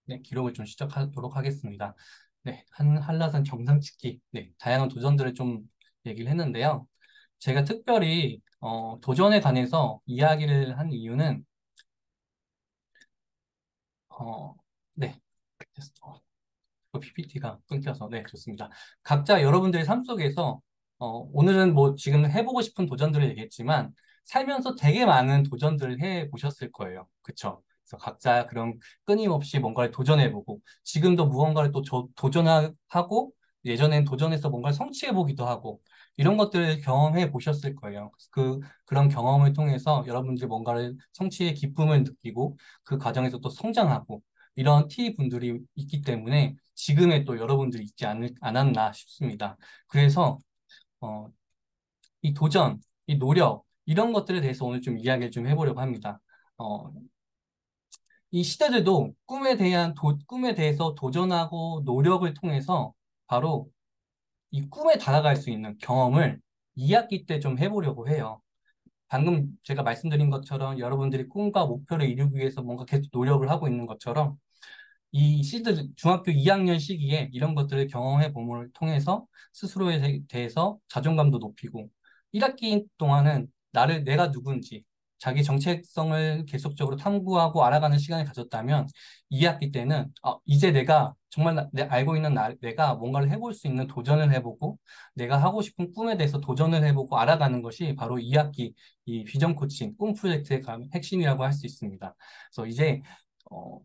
네, 기록을 좀 시작하도록 하겠습니다. 네, 한라산 정상 찍기. 네, 다양한 도전들을 좀 얘기를 했는데요. 제가 특별히 도전에 관해서 이야기를 한 이유는 어, 네, 됐어. PPT가 끊겨서 네, 좋습니다. 각자 여러분들의 삶 속에서 오늘은 뭐 지금 해보고 싶은 도전들을 얘기했지만 살면서 되게 많은 도전들을 해 보셨을 거예요. 그쵸? 그래서 각자 그런 끊임없이 뭔가를 도전해보고 지금도 무언가를 또 도전하고 예전엔 도전해서 뭔가를 성취해보기도 하고 이런 것들을 경험해 보셨을 거예요. 그런 경험을 통해서 여러분들이 뭔가를 성취의 기쁨을 느끼고 그 과정에서 또 성장하고 이런 T 분들이 있기 때문에 지금의 또 여러분들이 있지 않았나 싶습니다. 그래서 어, 이 도전, 이 노력 이런 것들에 대해서 오늘 좀 이야기를 좀 해보려고 합니다. 어, 이 시대들도 꿈에 대해서 도전하고 노력을 통해서 바로 이 꿈에 다가갈 수 있는 경험을 2학기 때 좀 해보려고 해요. 방금 제가 말씀드린 것처럼 여러분들이 꿈과 목표를 이루기 위해서 뭔가 계속 노력을 하고 있는 것처럼 이 중학교 2학년 시기에 이런 것들을 경험해 봄을 통해서 스스로에 대해서 자존감도 높이고 1학기 동안은 내가 누군지 자기 정체성을 계속적으로 탐구하고 알아가는 시간을 가졌다면 2학기 때는 이제 내가 정말 알고 있는 내가 뭔가를 해볼 수 있는 도전을 해보고 내가 하고 싶은 꿈에 대해서 도전을 해보고 알아가는 것이 바로 2학기 이 비전 코칭 꿈 프로젝트의 핵심이라고 할 수 있습니다. 그래서 이제 어,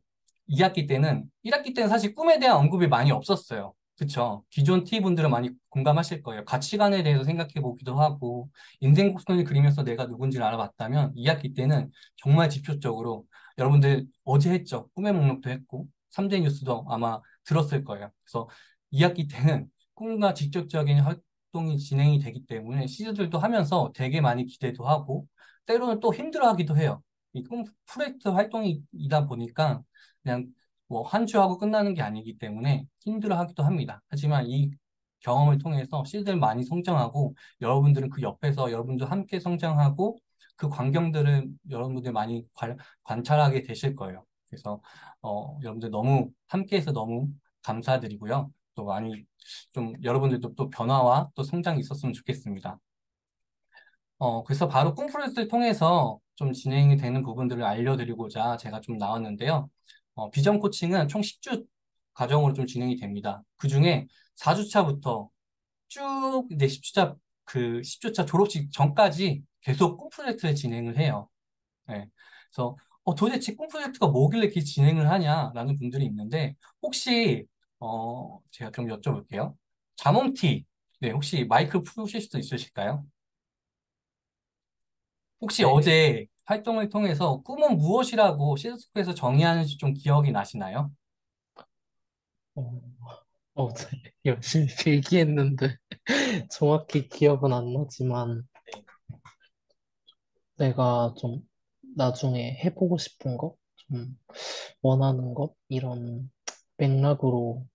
2학기 때는 1학기 때는 사실 꿈에 대한 언급이 많이 없었어요. 그쵸? 기존 T분들은 많이 공감하실 거예요. 가치관에 대해서 생각해 보기도 하고, 인생 곡선을 그리면서 내가 누군지를 알아봤다면, 2학기 때는 정말 집중적으로, 여러분들 어제 했죠? 꿈의 목록도 했고, 3대 뉴스도 아마 들었을 거예요. 그래서 2학기 때는 꿈과 직접적인 활동이 진행이 되기 때문에 시즈들도 하면서 되게 많이 기대도 하고, 때로는 또 힘들어하기도 해요. 이 꿈 프로젝트 활동이다 보니까, 그냥 뭐 한 주 하고 끝나는 게 아니기 때문에 힘들어 하기도 합니다. 하지만 이 경험을 통해서 실들 많이 성장하고 여러분들은 그 옆에서 여러분들 함께 성장하고 그 광경들을 여러분들 많이 관찰하게 되실 거예요. 그래서 여러분들 너무 함께해서 너무 감사드리고요. 또 많이 좀 여러분들도 또 변화와 또 성장이 있었으면 좋겠습니다. 그래서 바로 꿈 프로젝트를 통해서 좀 진행이 되는 부분들을 알려드리고자 제가 좀 나왔는데요. 비전 코칭은 총 10주 과정으로 좀 진행이 됩니다. 그 중에 4주차부터 쭉 이제 10주차, 그 10주차 졸업식 전까지 계속 꿈 프로젝트를 진행을 해요. 네. 그래서 도대체 꿈 프로젝트가 뭐길래 이렇게 진행을 하냐라는 분들이 있는데 혹시 제가 좀 여쭤볼게요. 자몽티, 네, 혹시 마이크 푸실 수 있으실까요? 혹시 네. 어제 활동을 통해서 꿈은 무엇이라고 시스코에서 정의하는지 좀 기억이 나시나요? 어, 어제 열심히 필기했는데 정확히 기억은 안 나지만 네. 내가 좀 나중에 해보고 싶은 것, 좀 원하는 것, 이런 맥락으로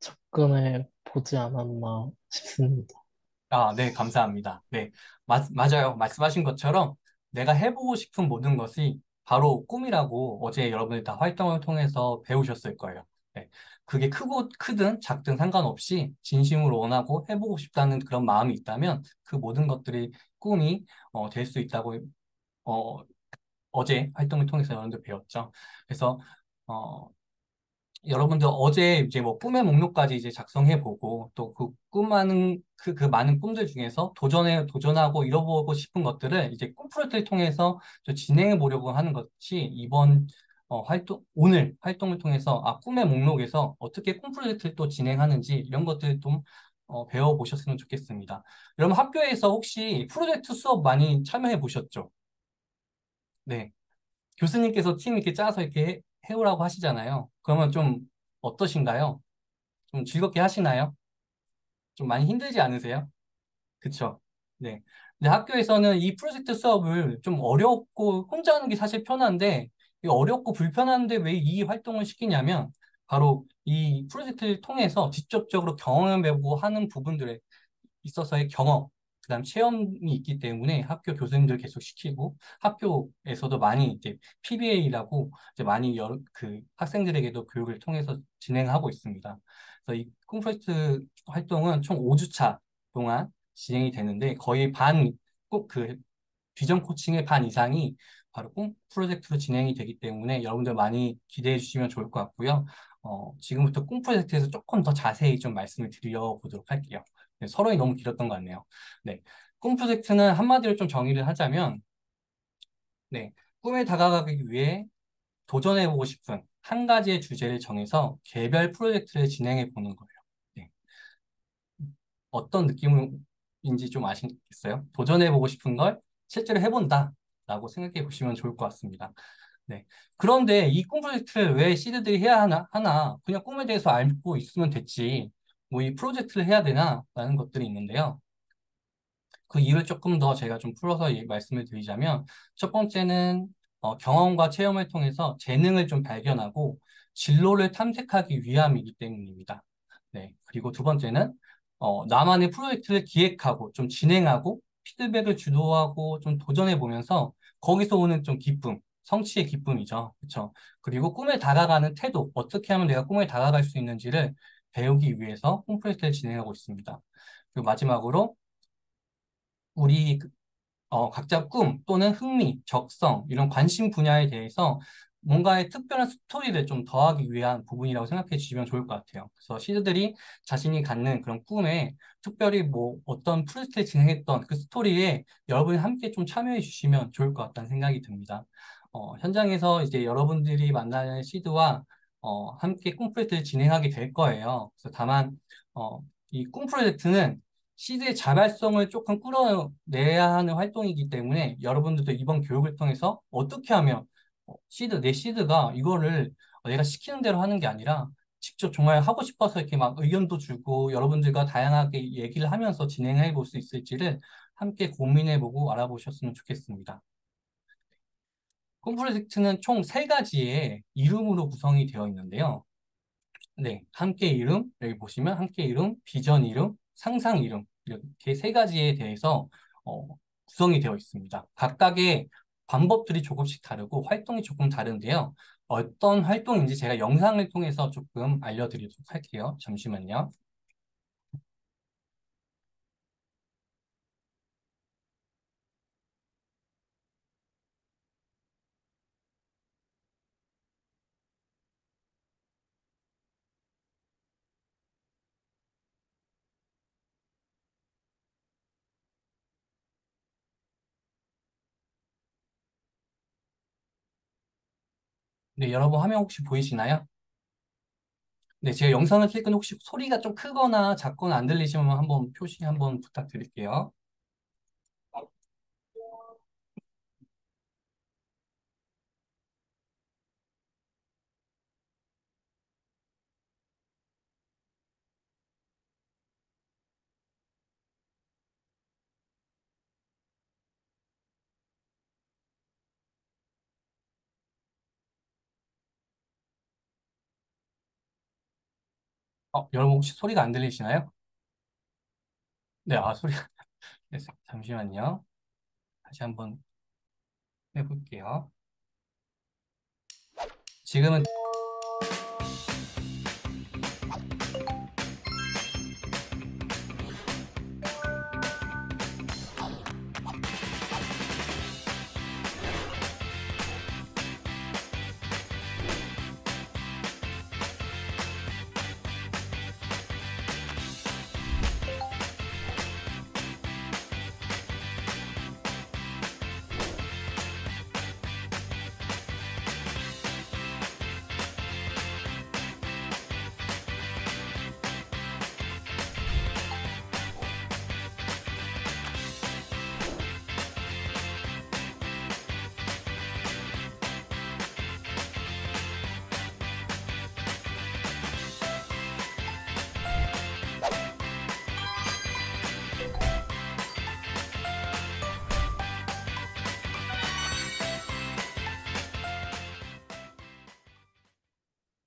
접근해 보지 않았나 싶습니다. 아, 네, 감사합니다. 네, 맞아요. 말씀하신 것처럼 내가 해보고 싶은 모든 것이 바로 꿈이라고 어제 여러분이 다 활동을 통해서 배우셨을 거예요. 네, 그게 크든 작든 상관없이 진심으로 원하고 해보고 싶다는 그런 마음이 있다면 그 모든 것들이 꿈이 될 수 있다고 어, 어제 활동을 통해서 여러분들 배웠죠. 그래서 어, 여러분들 어제 이제 뭐 꿈의 목록까지 이제 작성해 보고 또 그 많은 꿈들 중에서 도전하고 이뤄보고 싶은 것들을 이제 꿈 프로젝트를 통해서 좀 진행해 보려고 하는 것이 이번 오늘 활동을 통해서 꿈의 목록에서 어떻게 꿈 프로젝트를 또 진행하는지 이런 것들 좀 배워보셨으면 좋겠습니다. 여러분 학교에서 혹시 프로젝트 수업 많이 참여해 보셨죠? 네. 교수님께서 팀 이렇게 짜서 이렇게 해오라고 하시잖아요. 그러면 좀 어떠신가요? 좀 즐겁게 하시나요? 좀 많이 힘들지 않으세요? 그쵸? 네. 근데 학교에서는 이 프로젝트 수업을 좀 어렵고 혼자 하는 게 사실 편한데 이 어렵고 불편한데 왜 이 활동을 시키냐면 바로 이 프로젝트를 통해서 직접적으로 경험해보고 하는 부분들에 있어서의 경험. 그다음 체험이 있기 때문에 학교 교수님들 계속 시키고 학교에서도 많이 이제 PBA라고 이제 많이 여러 그 학생들에게도 교육을 통해서 진행하고 있습니다. 그래서 이 꿈프로젝트 활동은 총 5주차 동안 진행이 되는데 거의 꼭 그 비전 코칭의 반 이상이 바로 꿈 프로젝트로 진행이 되기 때문에 여러분들 많이 기대해 주시면 좋을 것 같고요. 지금부터 꿈 프로젝트에서 조금 더 자세히 좀 말씀을 드려보도록 할게요. 네, 서론이 너무 길었던 것 같네요. 네, 꿈 프로젝트는 한마디로 좀 정의를 하자면, 네, 꿈에 다가가기 위해 도전해보고 싶은 한 가지의 주제를 정해서 개별 프로젝트를 진행해 보는 거예요. 네, 어떤 느낌인지 좀 아시겠어요? 도전해보고 싶은 걸 실제로 해본다라고 생각해 보시면 좋을 것 같습니다. 네. 그런데 이 꿈 프로젝트를 왜 시드들이 해야 하나? 그냥 꿈에 대해서 알고 있으면 됐지. 뭐 이 프로젝트를 해야 되나? 라는 것들이 있는데요. 그 이유를 조금 더 제가 좀 풀어서 말씀을 드리자면, 첫 번째는 경험과 체험을 통해서 재능을 좀 발견하고 진로를 탐색하기 위함이기 때문입니다. 네. 그리고 두 번째는 나만의 프로젝트를 기획하고 좀 진행하고 피드백을 주도하고 좀 도전해 보면서 거기서 오는 좀 기쁨, 성취의 기쁨이죠. 그렇죠? 그리고 꿈에 다가가는 태도, 어떻게 하면 내가 꿈에 다가갈 수 있는지를 배우기 위해서 꿈 프로젝트를 진행하고 있습니다. 그리고 마지막으로 우리 각자 꿈 또는 흥미, 적성, 이런 관심 분야에 대해서 뭔가의 특별한 스토리를 좀 더하기 위한 부분이라고 생각해 주시면 좋을 것 같아요. 그래서 시드들이 자신이 갖는 그런 꿈에 특별히 뭐 어떤 프로젝트를 진행했던 그 스토리에 여러분이 함께 좀 참여해 주시면 좋을 것 같다는 생각이 듭니다. 현장에서 이제 여러분들이 만나는 시드와 함께 꿈 프로젝트를 진행하게 될 거예요. 그래서 다만 이 꿈 프로젝트는 시드의 자발성을 조금 끌어내야 하는 활동이기 때문에 여러분들도 이번 교육을 통해서 어떻게 하면 내 시드가 이거를 내가 시키는 대로 하는 게 아니라 직접 정말 하고 싶어서 이렇게 막 의견도 주고 여러분들과 다양하게 얘기를 하면서 진행해 볼 수 있을지를 함께 고민해 보고 알아보셨으면 좋겠습니다. 꿈 프로젝트는 총 세 가지의 이름으로 구성이 되어 있는데요. 네, 함께 이름, 여기 보시면 함께 이름, 비전 이름, 상상 이름, 이렇게 세 가지에 대해서 어, 구성이 되어 있습니다. 각각의 방법들이 조금씩 다르고 활동이 조금 다른데요. 어떤 활동인지 제가 영상을 통해서 조금 알려드리도록 할게요. 잠시만요. 네, 여러분 화면 혹시 보이시나요? 네, 제가 영상을 킬때 혹시 소리가 좀 크거나 작거나 안 들리시면 한번 표시 한번 부탁드릴게요. 여러분 혹시 소리가 안 들리시나요? 네, 소리가. 네, 잠시만요. 다시 한번 해볼게요. 지금은.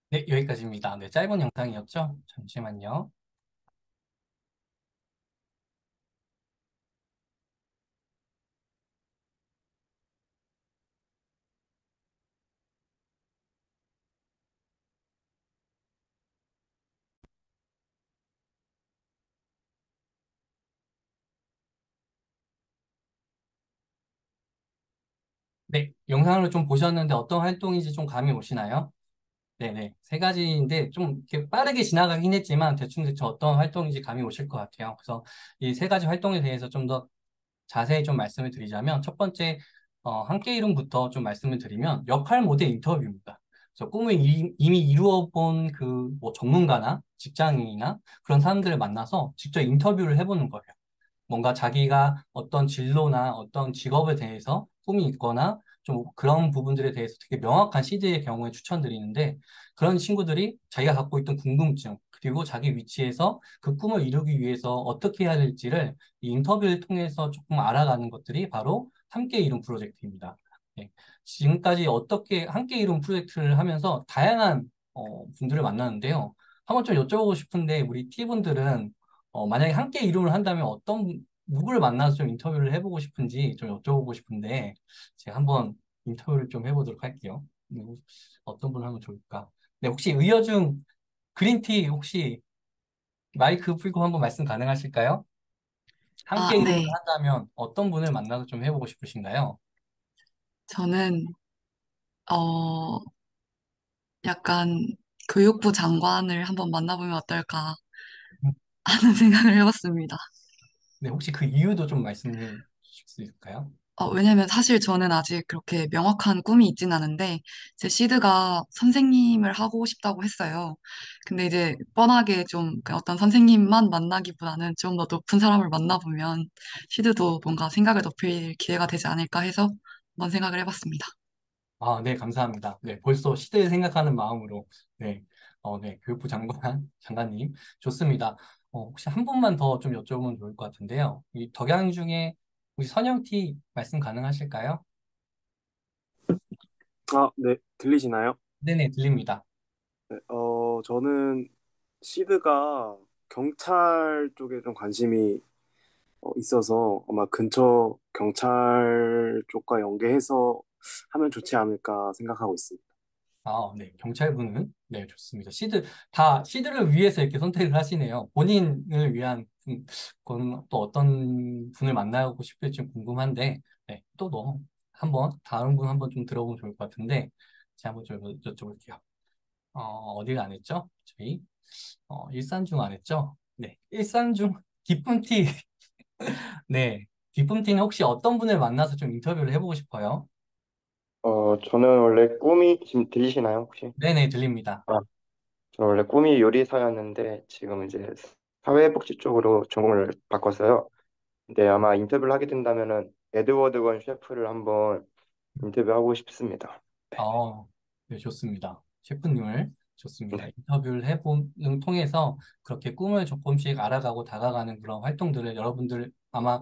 네, 여기까지입니다. 네, 짧은 영상이었죠? 잠시만요. 네, 영상을 좀 보셨는데 어떤 활동인지 좀 감이 오시나요? 네네. 세 가지인데 좀 이렇게 빠르게 지나가긴 했지만 대충 어떤 활동인지 감이 오실 것 같아요. 그래서 이 세 가지 활동에 대해서 좀 더 자세히 좀 말씀을 드리자면 첫 번째, 함께 이름부터 좀 말씀을 드리면 역할 모델 인터뷰입니다. 그래서 꿈을 이미 이루어 본 그 뭐 전문가나 직장인이나 그런 사람들을 만나서 직접 인터뷰를 해보는 거예요. 뭔가 자기가 어떤 진로나 어떤 직업에 대해서 꿈이 있거나 좀 그런 부분들에 대해서 되게 명확한 시드의 경우에 추천드리는데 그런 친구들이 자기가 갖고 있던 궁금증 그리고 자기 위치에서 그 꿈을 이루기 위해서 어떻게 해야 될지를 이 인터뷰를 통해서 조금 알아가는 것들이 바로 함께 이룬 프로젝트입니다. 네. 지금까지 어떻게 함께 이룬 프로젝트를 하면서 다양한 분들을 만나는데요. 한번 좀 여쭤보고 싶은데 우리 T분들은 만약에 함께 이름을 한다면 누구를 만나서 좀 인터뷰를 해보고 싶은지 좀 여쭤보고 싶은데, 제가 한번 인터뷰를 좀 해보도록 할게요. 어떤 분을 하면 좋을까? 네, 혹시 의여 중 그린티 혹시 마이크 풀고 한번 말씀 가능하실까요? 아, 함께 이름을 네. 한다면 어떤 분을 만나서 좀 해보고 싶으신가요? 저는, 어, 약간 교육부 장관을 한번 만나보면 어떨까 하는 생각을 해봤습니다. 네, 혹시 그 이유도 좀 말씀해 주실 수 있을까요? 왜냐면 사실 저는 아직 그렇게 명확한 꿈이 있진 않은데, 제 시드가 선생님을 하고 싶다고 했어요. 근데 이제 뻔하게 좀 그 어떤 선생님만 만나기보다는 좀 더 높은 사람을 만나보면 시드도 뭔가 생각을 높일 기회가 되지 않을까 해서 한번 생각을 해봤습니다. 아, 네, 감사합니다. 네, 벌써 시대를 생각하는 마음으로, 네, 네, 교육부 장관님, 좋습니다. 혹시 한 분만 더 좀 여쭤보면 좋을 것 같은데요. 이 덕양 중에 우리 선영티 말씀 가능하실까요? 아, 네, 들리시나요? 네네, 들립니다. 네, 저는 시드가 경찰 쪽에 좀 관심이 있어서 아마 근처 경찰 쪽과 연계해서 하면 좋지 않을까 생각하고 있습니다. 아, 네, 경찰분은, 네, 좋습니다. 시드를 위해서 이렇게 선택을 하시네요. 본인을 위한, 그건 또 어떤 분을 만나고 싶을지 좀 궁금한데, 네, 한번, 다른 분 한번 좀 들어보면 좋을 것 같은데, 제가 한번 좀 여쭤볼게요. 어딜 안 했죠? 저희, 일산중 안 했죠? 네, 일산중, 기쁨티, 네, 기쁨티는 혹시 어떤 분을 만나서 좀 인터뷰를 해보고 싶어요? 저는 원래 꿈이 지금 들리시나요, 혹시? 네네, 들립니다. 아, 저는 원래 꿈이 요리사였는데 지금 이제 사회복지 쪽으로 전공을 바꿨어요. 근데 아마 인터뷰를 하게 된다면은 에드워드 건 셰프를 한번 인터뷰하고 싶습니다. 네. 네, 좋습니다. 셰프님을 좋습니다. 인터뷰를 해보는 통해서 그렇게 꿈을 조금씩 알아가고 다가가는 그런 활동들을 여러분들 아마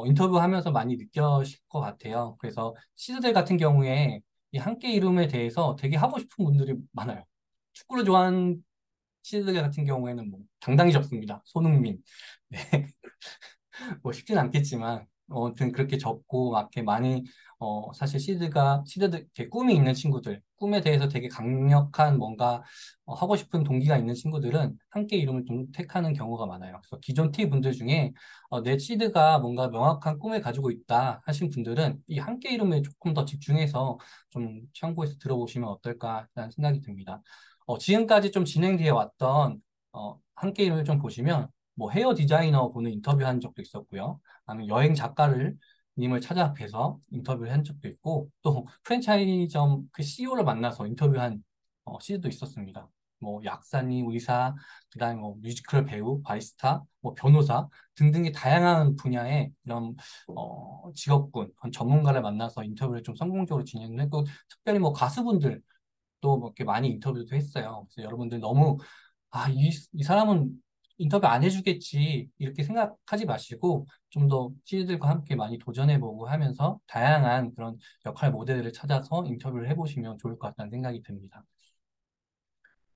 인터뷰하면서 많이 느껴질 것 같아요. 그래서 시드들 같은 경우에 이 함께 이름에 대해서 되게 하고 싶은 분들이 많아요. 축구를 좋아하는 시드들 같은 경우에는 뭐 당당히 적습니다. 손흥민. 네. 뭐 쉽진 않겠지만 아무튼 그렇게 적고 막 이렇게 많이 사실 시드들 이렇게 꿈이 있는 친구들 꿈에 대해서 되게 강력한 뭔가 하고 싶은 동기가 있는 친구들은 함께 이름을 좀 택하는 경우가 많아요. 그래서 기존 T 분들 중에 내 시드가 뭔가 명확한 꿈을 가지고 있다 하신 분들은 이 함께 이름에 조금 더 집중해서 좀 참고해서 들어보시면 어떨까라는 생각이 듭니다. 지금까지 좀 진행되어 왔던 함께 이름을 좀 보시면 뭐 헤어 디자이너 분을 인터뷰한 적도 있었고요. 아니면 여행 작가를 님을 찾아 뵈서 인터뷰를 한 적도 있고 또 프랜차이점 그 CEO를 만나서 인터뷰한 시기도 있었습니다. 뭐 약사님, 의사, 그다음에 뭐 뮤지컬 배우, 바리스타, 뭐 변호사 등등의 다양한 분야의 이런 직업군, 전문가를 만나서 인터뷰를 좀 성공적으로 진행을 했고 특별히 뭐 가수분들 또뭐 이렇게 많이 인터뷰도 했어요. 그래서 여러분들 너무 이 사람은 인터뷰 안 해주겠지 이렇게 생각하지 마시고 좀 더 씨들과 함께 많이 도전해보고 하면서 다양한 그런 역할 모델들을 찾아서 인터뷰를 해보시면 좋을 것 같다는 생각이 듭니다.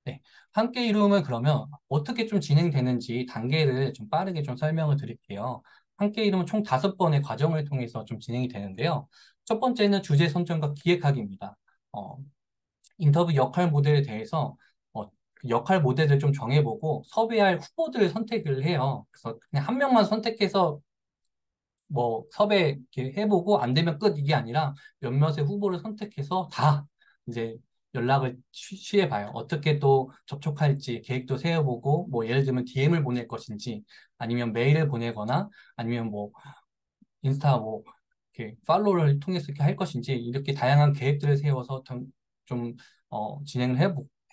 네, 함께 이룸은 그러면 어떻게 좀 진행되는지 단계를 좀 빠르게 좀 설명을 드릴게요. 함께 이룸은 총 5번의 과정을 통해서 좀 진행이 되는데요. 첫 번째는 주제 선정과 기획하기입니다. 어, 인터뷰 역할 모델에 대해서 그 역할 모델을 좀 정해보고 섭외할 후보들을 선택을 해요. 그래서 그냥 한 명만 선택해서 뭐 섭외 이렇게 해보고 안 되면 끝 이게 아니라 몇몇의 후보를 선택해서 다 이제 연락을 취해봐요. 어떻게 또 접촉할지 계획도 세워보고 뭐 예를 들면 DM을 보낼 것인지 아니면 메일을 보내거나 아니면 뭐 인스타 뭐 이렇게 팔로우를 통해서 이렇게 할 것인지 이렇게 다양한 계획들을 세워서 좀 진행을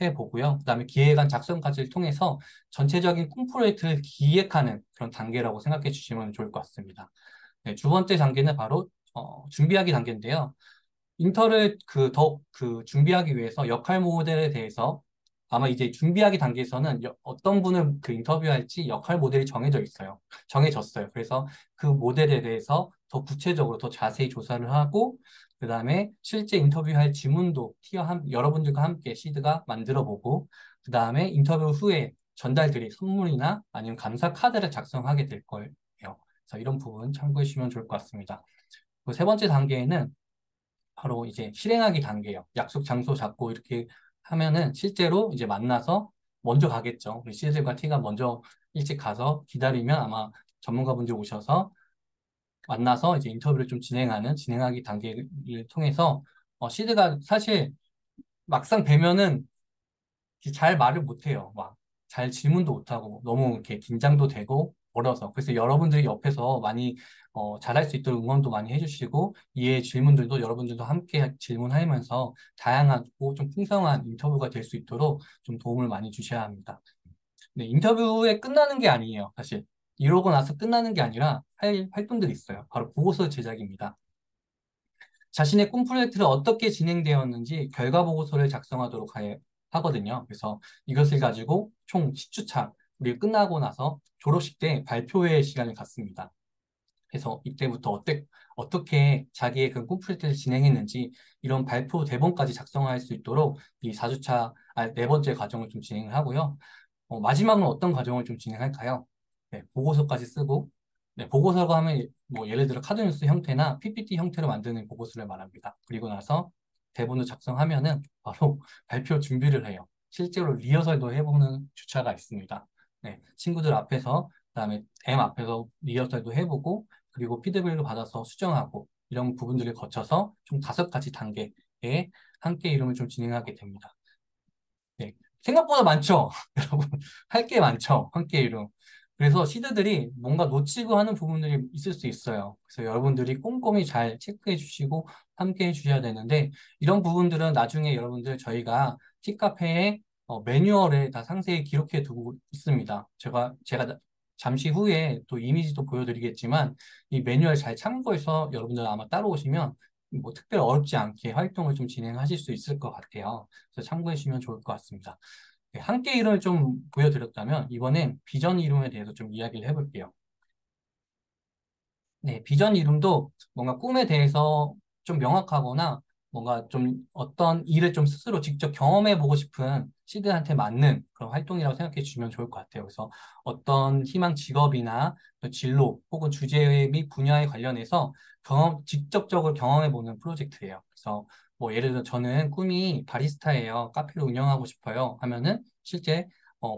해보고요. 그다음에 기획안 작성까지를 통해서 전체적인 콩 프로젝트를 기획하는 그런 단계라고 생각해 주시면 좋을 것 같습니다. 네, 두 번째 단계는 바로 준비하기 단계인데요. 인터를 더욱 준비하기 위해서 역할 모델에 대해서 아마 이제 준비하기 단계에서는 어떤 분을 인터뷰할지 역할 모델이 정해졌어요. 그래서 그 모델에 대해서 더 구체적으로 더 자세히 조사를 하고 그 다음에 실제 인터뷰할 지문도 여러분들과 함께 시드가 만들어 보고 그 다음에 인터뷰 후에 전달드릴 선물이나 아니면 감사 카드를 작성하게 될 거예요. 그래서 이런 부분 참고해 주시면 좋을 것 같습니다. 그 세 번째 단계에는 바로 이제 실행하기 단계예요. 약속 장소 잡고 이렇게 하면은 실제로 이제 만나서 먼저 가겠죠. 우리 C들과 T가 먼저 일찍 가서 기다리면 아마 전문가분들 오셔서 만나서 이제 인터뷰를 좀 진행하기 단계를 통해서 C가 사실 막상 뵈면은 잘 말을 못해요. 막 잘 질문도 못하고 너무 이렇게 긴장도 되고 어려서 그래서 여러분들이 옆에서 많이 잘할 수 있도록 응원도 많이 해주시고 이해 질문들도 여러분들도 함께 질문하면서 다양하고 좀 풍성한 인터뷰가 될 수 있도록 좀 도움을 많이 주셔야 합니다. 네, 인터뷰에 끝나는 게 아니에요. 사실 이러고 나서 끝나는 게 아니라 할 활동들이 있어요. 바로 보고서 제작입니다. 자신의 꿈 프로젝트를 어떻게 진행되었는지 결과 보고서를 작성하도록 하거든요. 그래서 이것을 가지고 총 10주차, 우리 끝나고 나서 졸업식 때 발표회 시간을 갖습니다. 그래서 이때부터 어떻게 자기의 그 꿈 프로젝트를 진행했는지 이런 발표 대본까지 작성할 수 있도록 이 4주차, 네 번째 과정을 좀 진행을 하고요. 마지막은 어떤 과정을 좀 진행할까요? 네, 보고서까지 쓰고, 네, 보고서가 하면 뭐 예를 들어 카드뉴스 형태나 PPT 형태로 만드는 보고서를 말합니다. 그리고 나서 대본을 작성하면은 바로 발표 준비를 해요. 실제로 리허설도 해보는 주차가 있습니다. 네, 친구들 앞에서, 그다음에 M 앞에서 리허설도 해보고, 그리고 피드백을 받아서 수정하고, 이런 부분들을 거쳐서 총 5가지 단계에 함께 이름을 좀 진행하게 됩니다. 네, 생각보다 많죠? 여러분, 할 게 많죠? 함께 이름. 그래서 시드들이 뭔가 놓치고 하는 부분들이 있을 수 있어요. 그래서 여러분들이 꼼꼼히 잘 체크해 주시고 함께 해 주셔야 되는데, 이런 부분들은 나중에 여러분들 저희가 티카페에 매뉴얼에 다 상세히 기록해 두고 있습니다. 제가 잠시 후에 또 이미지도 보여드리겠지만, 이 매뉴얼 잘 참고해서 여러분들 아마 따라오시면 뭐 특별히 어렵지 않게 활동을 좀 진행하실 수 있을 것 같아요. 그래서 참고해 주시면 좋을 것 같습니다. 네, 함께 이름을 좀 보여드렸다면 이번엔 비전 이름에 대해서 좀 이야기를 해볼게요. 네, 비전 이름도 뭔가 꿈에 대해서 좀 명확하거나 뭔가 좀 어떤 일을 좀 스스로 직접 경험해 보고 싶은 시드한테 맞는 그런 활동이라고 생각해 주시면 좋을 것 같아요. 그래서 어떤 희망 직업이나 진로 혹은 주제 및 분야에 관련해서 직접적으로 경험해 보는 프로젝트예요. 그래서 뭐 예를 들어 저는 꿈이 바리스타예요. 카페를 운영하고 싶어요. 하면은 실제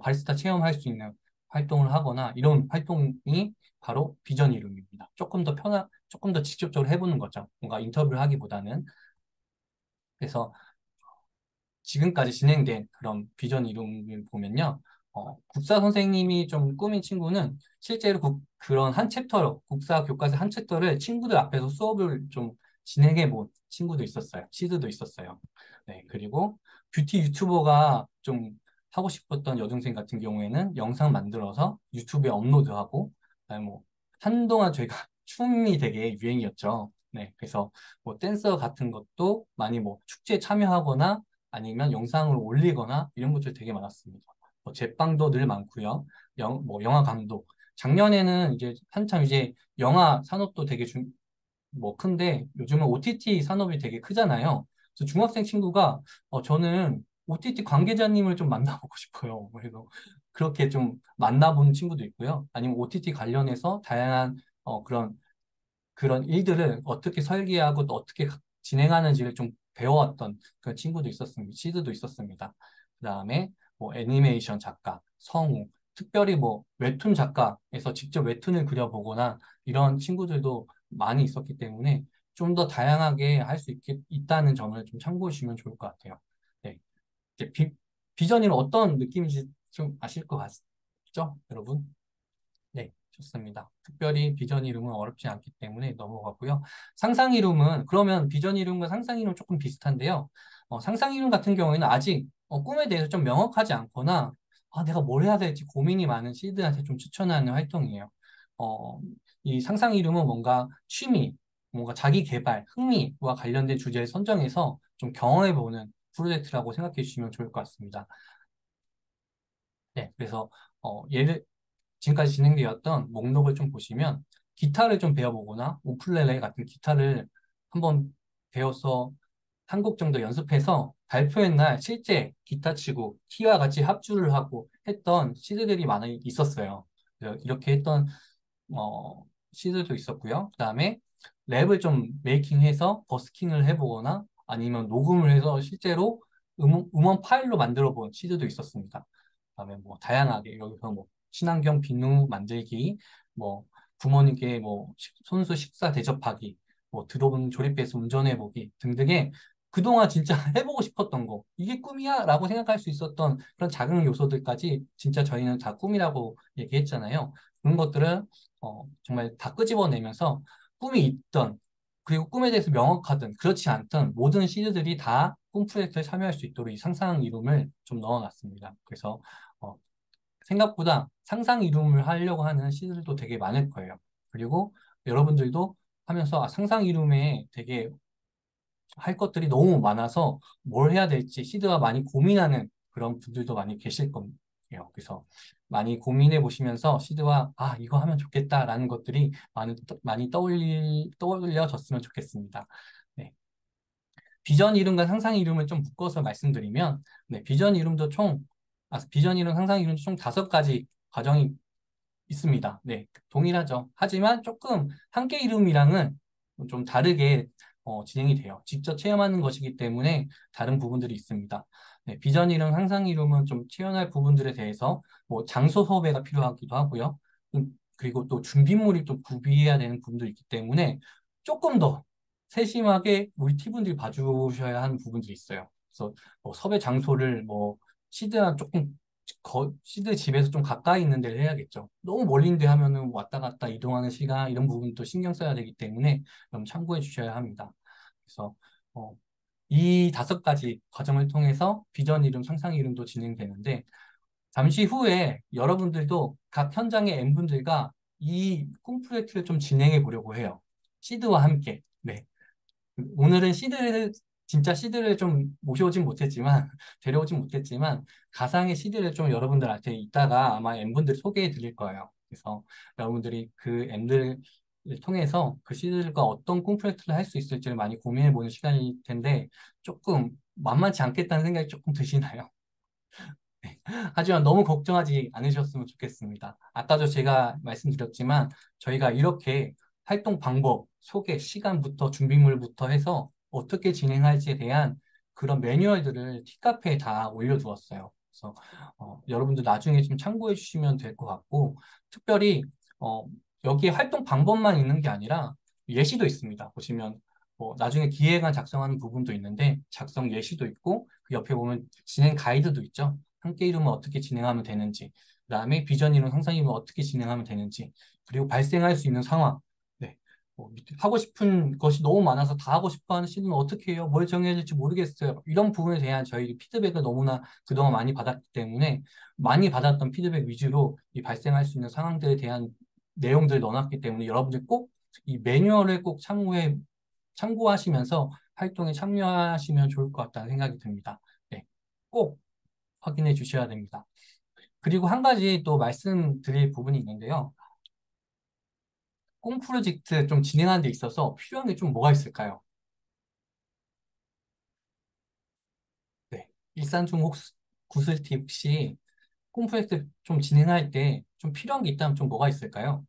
바리스타 체험할 수 있는 활동을 하거나 이런 활동이 바로 비전 이름입니다. 조금 더 직접적으로 해보는 거죠. 뭔가 인터뷰를 하기보다는. 그래서 지금까지 진행된 그런 비전 이름을 보면요. 국사 선생님이 좀 꾸민 친구는 실제로 그런 한 챕터, 국사 교과서 한 챕터를 친구들 앞에서 수업을 좀 진행해 본 친구도 있었어요. 시드도 있었어요. 네, 그리고 뷰티 유튜버가 좀 하고 싶었던 여동생 같은 경우에는 영상 만들어서 유튜브에 업로드하고, 그다음에 뭐 한동안 저희가 춤이 되게 유행이었죠. 네, 그래서 뭐 댄서 같은 것도 많이 뭐 축제에 참여하거나 아니면 영상을 올리거나 이런 것들이 되게 많았습니다. 뭐 제빵도 늘 많고요. 뭐 영화 감독. 작년에는 이제 한참 이제 영화 산업도 되게 뭐 큰데 요즘은 OTT 산업이 되게 크잖아요. 그래서 중학생 친구가 저는 OTT 관계자님을 좀 만나보고 싶어요. 그래서 그렇게 좀 만나본 친구도 있고요. 아니면 OTT 관련해서 다양한 그런 일들을 어떻게 설계하고 또 어떻게 진행하는지를 좀 배워왔던 그 친구도 있었습니다. 시드도 있었습니다. 그 다음에 뭐 애니메이션 작가, 성우, 특별히 뭐 웹툰 작가에서 직접 웹툰을 그려보거나 이런 친구들도 많이 있었기 때문에 좀 더 다양하게 할 수 있다는 점을 좀 참고해 주시면 좋을 것 같아요. 네. 이제 비전이는 어떤 느낌인지 좀 아실 것 같죠, 여러분? 네, 좋습니다. 특별히 비전 이름은 어렵지 않기 때문에 넘어가고요. 상상 이름은 그러면 비전 이름과 상상 이름 조금 비슷한데요. 상상 이름 같은 경우에는 아직 꿈에 대해서 좀 명확하지 않거나 내가 뭘 해야 될지 고민이 많은 시드한테 좀 추천하는 활동이에요. 어, 이 상상 이름은 뭔가 취미, 뭔가 자기 개발, 흥미와 관련된 주제를 선정해서 좀 경험해보는 프로젝트라고 생각해 주시면 좋을 것 같습니다. 네, 그래서 예를 지금까지 진행되었던 목록을 좀 보시면 기타를 좀 배워보거나 우쿨렐레 같은 기타를 한번 배워서 한 곡 정도 연습해서 발표회 날 실제 기타 치고 키와 같이 합주를 하고 했던 시드들이 많이 있었어요. 이렇게 했던 시드도 있었고요. 그다음에 랩을 좀 메이킹해서 버스킹을 해보거나 아니면 녹음을 해서 실제로 음원 파일로 만들어 본 시드도 있었습니다. 그다음에 뭐 다양하게 여기서 뭐 친환경 비누 만들기, 뭐 부모님께 뭐 손수 식사 대접하기, 뭐 들어본 조립해서 운전해보기 등등의 그동안 진짜 해보고 싶었던 거, 이게 꿈이야? 라고 생각할 수 있었던 그런 작은 요소들까지 진짜 저희는 다 꿈이라고 얘기했잖아요. 그런 것들은 정말 다 끄집어내면서 꿈이 있던, 그리고 꿈에 대해서 명확하든 그렇지 않든 모든 시드들이 다 꿈 프로젝트에 참여할 수 있도록 이 상상 이름을 좀 넣어놨습니다. 그래서 어, 생각보다 상상 이룸을 하려고 하는 시들도 되게 많을 거예요. 그리고 여러분들도 하면서 상상 이룸에 되게 할 것들이 너무 많아서 뭘 해야 될지 시드가 많이 고민하는 그런 분들도 많이 계실 겁니다. 그래서 많이 고민해 보시면서 시드와 이거 하면 좋겠다라는 것들이 많이 떠올려졌으면 좋겠습니다. 네. 비전 이름과 상상 이름을 좀 묶어서 말씀드리면, 네, 비전 이름, 상상 이름 총 5가지 과정이 있습니다. 네, 동일하죠. 하지만 조금 함께 이름이랑은 좀 다르게 진행이 돼요. 직접 체험하는 것이기 때문에 다른 부분들이 있습니다. 네, 비전 이름, 상상 이름은 좀 체험할 부분들에 대해서 뭐 장소 섭외가 필요하기도 하고요. 그리고 또 준비물이 또 구비해야 되는 부분도 있기 때문에 조금 더 세심하게 우리 팀분들이 봐주셔야 하는 부분들이 있어요. 그래서 뭐 섭외 장소를 뭐 시드랑 조금 시드 집에서 좀 가까이 있는 데를 해야겠죠. 너무 멀린데 하면은 왔다 갔다 이동하는 시간 이런 부분도 신경 써야 되기 때문에 좀 참고해 주셔야 합니다. 그래서 어, 이 5가지 과정을 통해서 비전 이름, 상상 이름도 진행되는데 잠시 후에 여러분들도 각 현장의 M분들과 이 꿈 프로젝트를 좀 진행해 보려고 해요. 시드와 함께. 네. 오늘은 진짜 시드를 좀 모셔오진 못했지만, 데려오진 못했지만, 가상의 시드를 좀 여러분들한테 이따가 아마 M분들 소개해 드릴 거예요. 그래서 여러분들이 그 M들을 통해서 그 시드들과 어떤 꿈 프로젝트를 할 수 있을지를 많이 고민해 보는 시간일 텐데, 조금 만만치 않겠다는 생각이 조금 드시나요? 하지만 너무 걱정하지 않으셨으면 좋겠습니다. 아까도 제가 말씀드렸지만 저희가 이렇게 활동 방법, 소개, 시간부터 준비물부터 해서 어떻게 진행할지에 대한 그런 매뉴얼들을 티카페에 다 올려두었어요. 그래서 여러분들 나중에 좀 참고해 주시면 될 것 같고 특별히 어, 여기에 활동 방법만 있는 게 아니라 예시도 있습니다. 보시면 나중에 기획안 작성하는 부분도 있는데 작성 예시도 있고 그 옆에 보면 진행 가이드도 있죠. 함께 이루면 어떻게 진행하면 되는지, 그다음에 비전 이론 상상 이루면 어떻게 진행하면 되는지, 그리고 발생할 수 있는 상황. 네. 하고 싶은 것이 너무 많아서 다 하고 싶어 하는 시는 어떻게 해요? 뭘 정해야 될지 모르겠어요. 이런 부분에 대한 저희 피드백을 너무나 그동안 많이 받았기 때문에 많이 받았던 피드백 위주로 이 발생할 수 있는 상황들에 대한 내용들을 넣어놨기 때문에 여러분들 꼭 이 매뉴얼을 꼭 참고하시면서 활동에 참여하시면 좋을 것 같다는 생각이 듭니다. 네. 꼭 확인해 주셔야 됩니다. 그리고 한 가지 또 말씀드릴 부분이 있는데요. 꿈 프로젝트 좀 진행하는 데 있어서 필요한 게 좀 뭐가 있을까요? 네. 일산중 구슬티 혹시 꿈 프로젝트 좀 진행할 때 좀 필요한 게 있다면 좀 뭐가 있을까요?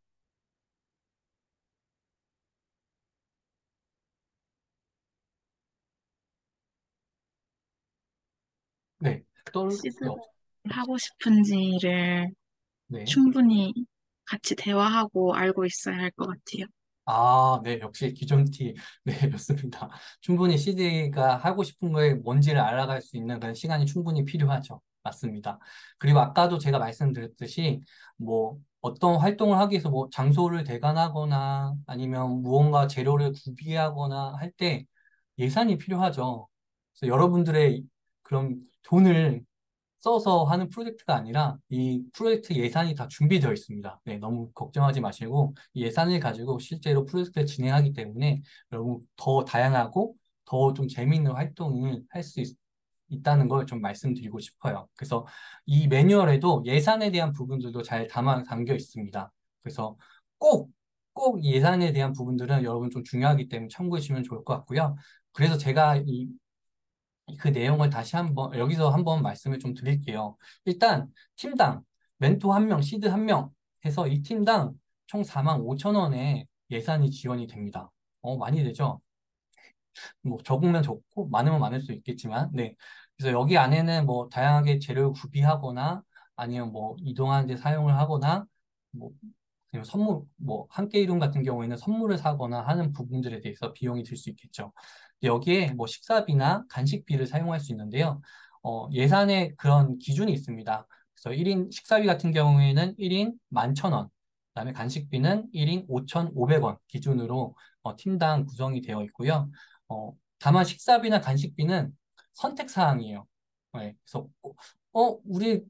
네. 시드가 어, 하고 싶은지를 네. 충분히 같이 대화하고 알고 있어야 할 것 같아요. 아, 네, 역시 기존 티, 네, 좋습니다. 충분히 CD가 하고 싶은 거에 뭔지를 알아갈 수 있는 그런 시간이 충분히 필요하죠. 맞습니다. 그리고 아까도 제가 말씀드렸듯이, 뭐, 어떤 활동을 하기 위해서 뭐, 장소를 대관하거나 아니면 무언가 재료를 구비하거나 할 때 예산이 필요하죠. 그래서 여러분들의 그런 돈을 써서 하는 프로젝트가 아니라 이 프로젝트 예산이 다 준비되어 있습니다. 네, 너무 걱정하지 마시고 이 예산을 가지고 실제로 프로젝트를 진행하기 때문에 여러분 더 다양하고 더 좀 재미있는 활동을 할 수 있다는 걸 좀 말씀드리고 싶어요. 그래서 이 매뉴얼에도 예산에 대한 부분들도 잘 담겨 있습니다. 그래서 꼭, 꼭 예산에 대한 부분들은 여러분 좀 중요하기 때문에 참고해 주시면 좋을 것 같고요. 그래서 제가 그 내용을 다시 한번, 여기서 한번 말씀을 좀 드릴게요. 일단, 팀당, 멘토 한 명, 시드 한 명 해서 이 팀당 총 4만 5천 원의 예산이 지원이 됩니다. 많이 되죠? 뭐 적으면 적고 많으면 많을 수 있겠지만, 네. 그래서 여기 안에는 뭐 다양하게 재료를 구비하거나 아니면 뭐 이동하는 데 사용을 하거나 뭐 아니면 선물, 뭐 함께 이동 같은 경우에는 선물을 사거나 하는 부분들에 대해서 비용이 들 수 있겠죠. 근데 여기에 뭐 식사비나 간식비를 사용할 수 있는데요. 예산에 그런 기준이 있습니다. 그래서 1인 식사비 같은 경우에는 1인 11,000원, 그다음에 간식비는 1인 5,500원 기준으로 팀당 구성이 되어 있고요. 다만 식사비나 간식비는 선택 사항이에요. 네, 그래서 우리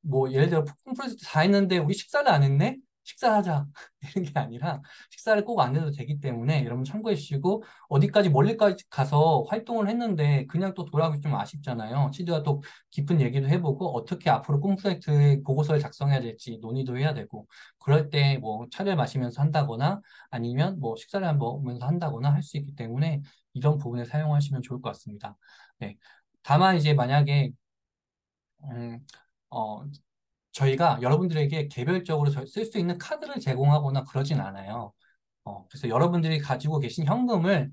뭐 예를 들어 폭풍 프로젝트 다 했는데 우리 식사를 안 했네? 식사하자 이런 게 아니라 식사를 꼭 안 해도 되기 때문에 여러분 참고해 주시고 어디까지 멀리까지 가서 활동을 했는데 그냥 또 돌아오기 좀 아쉽잖아요. 시드와 또 깊은 얘기도 해보고 어떻게 앞으로 꿈 프로젝트 보고서를 작성해야 될지 논의도 해야 되고 그럴 때 뭐 차를 마시면서 한다거나 아니면 뭐 식사를 먹으면서 한다거나 할 수 있기 때문에 이런 부분을 사용하시면 좋을 것 같습니다. 네. 다만 이제 만약에 음, 어, 저희가 여러분들에게 개별적으로 쓸 수 있는 카드를 제공하거나 그러진 않아요. 그래서 여러분들이 가지고 계신 현금을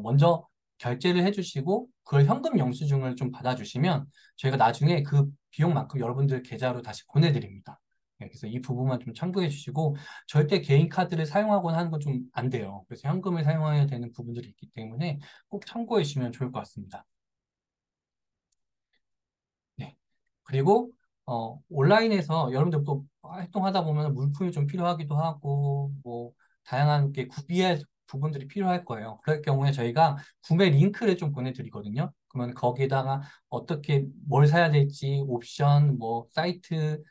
먼저 결제를 해주시고 그걸 현금 영수증을 좀 받아주시면 저희가 나중에 그 비용만큼 여러분들 계좌로 다시 보내드립니다. 네, 그래서 이 부분만 좀 참고해 주시고 절대 개인 카드를 사용하거나 하는 건 좀 안 돼요. 그래서 현금을 사용해야 되는 부분들이 있기 때문에 꼭 참고해 주시면 좋을 것 같습니다. 네. 그리고 온라인에서 여러분들 또 활동하다 보면 물품이 좀 필요하기도 하고 뭐 다양한 게 구비할 부분들이 필요할 거예요. 그럴 경우에 저희가 구매 링크를 좀 보내드리거든요. 그러면 거기에다가 어떻게 뭘 사야 될지 옵션, 뭐 사이트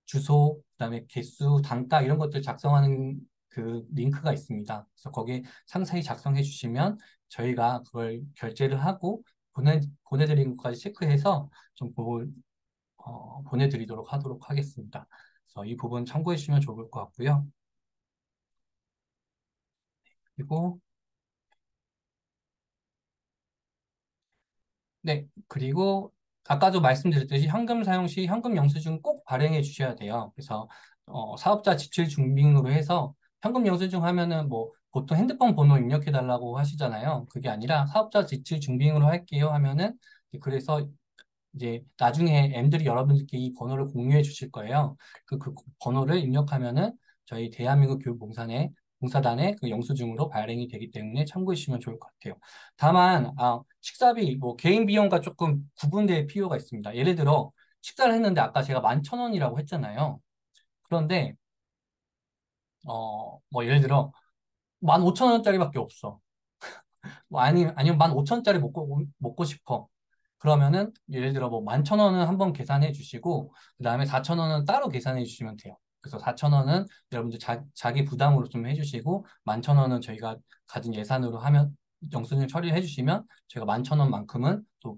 주소, 그다음에 개수, 단가 이런 것들 작성하는 그 링크가 있습니다. 그래서 거기에 상세히 작성해 주시면 저희가 그걸 결제를 하고 보내드린 것까지 체크해서 좀 보내드리도록 하도록 하겠습니다. 그래서 이 부분 참고해 주시면 좋을 것 같고요. 그리고 네, 그리고 아까도 말씀드렸듯이 현금 사용 시 현금 영수증 꼭 발행해 주셔야 돼요. 그래서 사업자 지출 증빙으로 해서 현금 영수증 하면은 뭐 보통 핸드폰 번호 입력해 달라고 하시잖아요. 그게 아니라 사업자 지출 증빙으로 할게요 하면은 그래서 이제 나중에 M들이 여러분들께 이 번호를 공유해 주실 거예요. 그 번호를 입력하면은 저희 대한민국 봉사단의 그 영수증으로 발행이 되기 때문에 참고해 주시면 좋을 것 같아요. 다만, 식사비, 뭐 개인 비용과 조금 구분될 필요가 있습니다. 예를 들어, 식사를 했는데 아까 제가 11,000원이라고 했잖아요. 그런데, 뭐 예를 들어, 15,000원짜리밖에 없어. 뭐 아니면 15,000원짜리 먹고 싶어. 그러면은 예를 들어 뭐 11,000원은 한번 계산해 주시고 그다음에 4,000원은 따로 계산해 주시면 돼요. 그래서 4,000원은 여러분들 자기 부담으로 좀 해주시고 11,000원은 저희가 가진 예산으로 하면 영수증 처리해 주시면 저희가 11,000원만큼은 또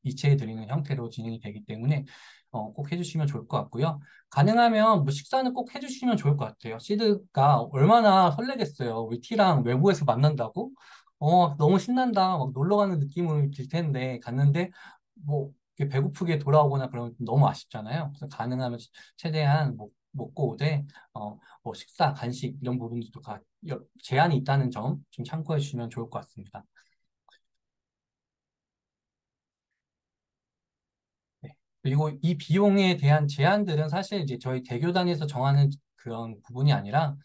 이체해 드리는 형태로 진행이 되기 때문에 꼭 해주시면 좋을 것 같고요. 가능하면 뭐 식사는 꼭 해주시면 좋을 것 같아요. 시드가 얼마나 설레겠어요. 우리 T랑 외부에서 만난다고? 너무 신난다. 막 놀러 가는 느낌이 들 텐데, 갔는데, 뭐, 이렇게 배고프게 돌아오거나 그러면 너무 아쉽잖아요. 그래서 가능하면 최대한 먹고 오되, 뭐, 식사, 간식, 이런 부분들도 제한이 있다는 점 좀 참고해 주시면 좋을 것 같습니다. 네. 그리고 이 비용에 대한 제한들은 사실 이제 저희 대교단에서 정하는 그런 부분이 아니라